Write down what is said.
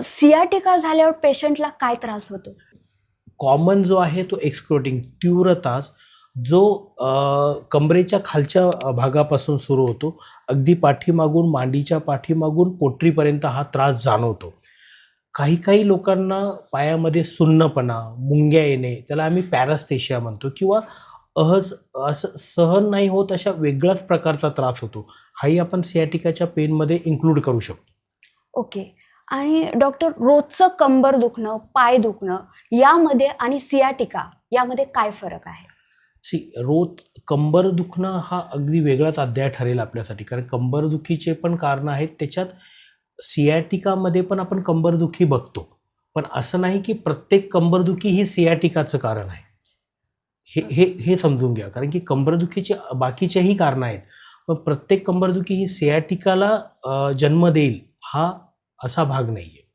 Sciatica झाल्यावर पेशंटला काय त्रास होतो? कॉमन जो आहे तो एक्सक्रोटिंग तीव्र त्रास जो कमरेच्या खालच्या भागापासून सुरू होतो, अगदी पाठीमागून मांडीच्या पाठीमागून पोटरीपर्यंत हा त्रास जाणवतो. काही काही लोकांना पायामध्ये सुन्नपणा, मुंग्या येणे, त्याला आम्ही पॅरास्थेशिया म्हणतो, किंवा असं सहन नाही होत अशा वेगळ्याच प्रकारचा त्रास होतो. हाही आपण सियाटिकाच्या पेनमध्ये इन्क्लूड करू शकतो. ओके. आणि डॉक्टर, रोजचं कंबर दुखणं, पाय दुखणं यामध्ये आणि सियाटिका यामध्ये काय फरक आहे? रोज कंबर दुखणं हा अगदी वेगळाच अध्याय ठरेल आपल्यासाठी, कारण कंबरदुखीचे पण कारणं आहेत. त्याच्यात सियाटिकामध्ये पण आपण कंबरदुखी बघतो, पण असं नाही की प्रत्येक कंबरदुखी ही सियाटिकाचं कारण आहे. हे हे हे समजून घ्या, कारण की कंबरदुखीचे बाकीचेही कारणं आहेत, पण प्रत्येक कंबरदुखी ही सियाटिकाला जन्म देईल हा असा भाग नाही आहे.